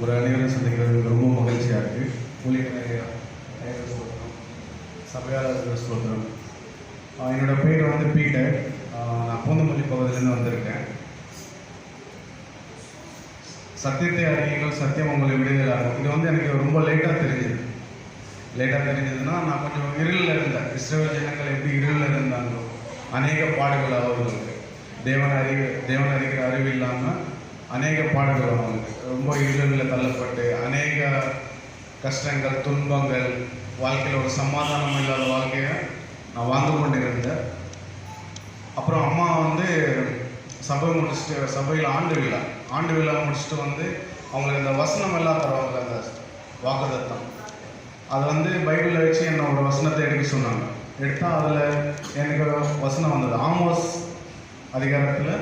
ஒரு அனைவரும் சந்திக்கிறது ரொம்ப மகிழ்ச்சியாக இருக்குது. ஊழியர் சபையாளர் ஸ்தோத்திரம். என்னோடய பேர் வந்து பீட்டர். நான் பூந்தமல்லி பகுதியிலேருந்து வந்திருக்கேன். சத்தியத்தை அறியுங்கள், சத்தியம் உங்களை விடுதலாகும். இது வந்து எனக்கு ரொம்ப லேட்டாக தெரிஞ்சதுன்னா நான் கொஞ்சம் இருளில் இருந்தேன். இஸ்ரவேல் ஜனங்கள் எப்படி இருளில் இருந்தாங்களோ, அநேக பாடுகள் அவர்களுக்கு தேவன் அறிகிற அறிவு இல்லாமல் அநேக பாடுகள் அவங்களுக்கு ரொம்ப இருளில் தள்ளப்பட்டு அநேக கஷ்டங்கள், துன்பங்கள், வாழ்க்கையில் ஒரு சமாதானம் இல்லாத வாழ்க்கையை நான் வாழ்ந்து கொண்டு இருந்தேன். அப்புறம் அம்மா வந்து சபை முடிச்சுட்டு, சபையில் ஆண்டு விழா முடிச்சுட்டு வந்து அவங்களுக்கு இந்த வசனம் எல்லாம் தருவாங்க, அந்த வாக்குத்தத்தம். அதை வந்து பைபிளில் வச்சு என்ன ஒரு வசனத்தை எடுக்க சொன்னாங்க. எடுத்தால் அதில் எனக்கு வசனம் வந்தது. ஆமோஸ் அதிகாரத்தில்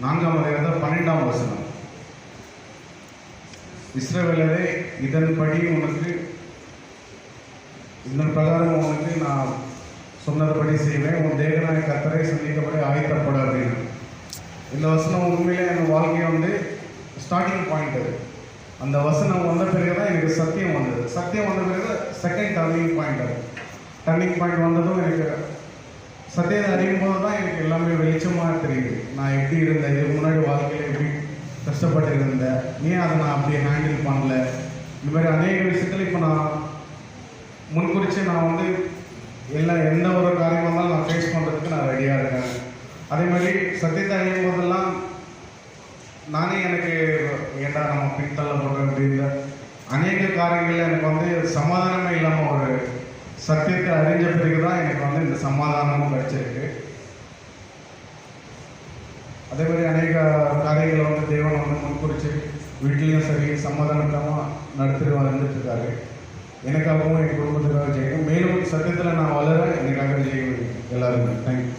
4ஆம் அதிகாரத்தில் 12ஆம் வசனம். இஸ்ரவேலரே, இதன் பிரகாரம் உனக்கு நான் சொன்னதுபடி செய்வேன். உன் தேவனாய கர்த்தரை சந்தித்தபடி ஆயத்தப்படும் அப்படின்னு. இந்த வசனம் உண்மையிலே என் வாழ்க்கையை வந்து ஸ்டார்டிங் பாயிண்ட். அது அந்த வசனம் வந்த பிறகு தான் எனக்கு சத்தியம் வந்தது. சத்தியம் வந்த பிறகு செகண்ட் டர்னிங் பாயிண்ட். அது டர்னிங் பாயிண்ட் வந்ததும் எனக்கு சத்தியத்தை அறியும் போது தான் எனக்கு எல்லாமே வெளிச்சமாக தெரியுது. நான் எப்படி இருந்தேன், இதுக்கு முன்னாடி வாழ்க்கையில் எப்படி கஷ்டப்பட்டு இருந்தேன், ஏன் அதை நான் அப்படியே ஹேண்டில் பண்ணல, இந்த மாதிரி அநேக விஷயத்தில் இப்போ நான் முன்குறித்து நான் வந்து எந்த ஒரு காரியமாக இருந்தாலும் நான் ஃபேஸ் பண்ணுறதுக்கு நான் ரெடியாக இருக்கேன். அதே மாதிரி சத்தியத்தை அறியும் போதெல்லாம் நானே எனக்கு ஏண்டா நம்ம பின்தள்ளப்படுறோம் அப்படிங்கிற அநேக காரியங்களில் எனக்கு வந்து சமாதானமே இல்லாமல் ஒரு சத்தியத்தை அறிஞ்ச பிறகு தான் எனக்கு வந்து இந்த சமாதானமும் கிடைச்சிருக்கு. அதே மாதிரி அநேக காரியங்களை வந்து தேவன் வந்து முன்குறித்து வீட்லேயும் சரி சமாதானமாக நடத்திட்டு வந்துட்டுருக்காரு. எனக்காகவும் என் குடும்பத்துக்காக செய்யணும். மேலும் சத்தியத்தில் நான் வளர எனக்காக செய்ய எல்லாருமே. தேங்க்யூ.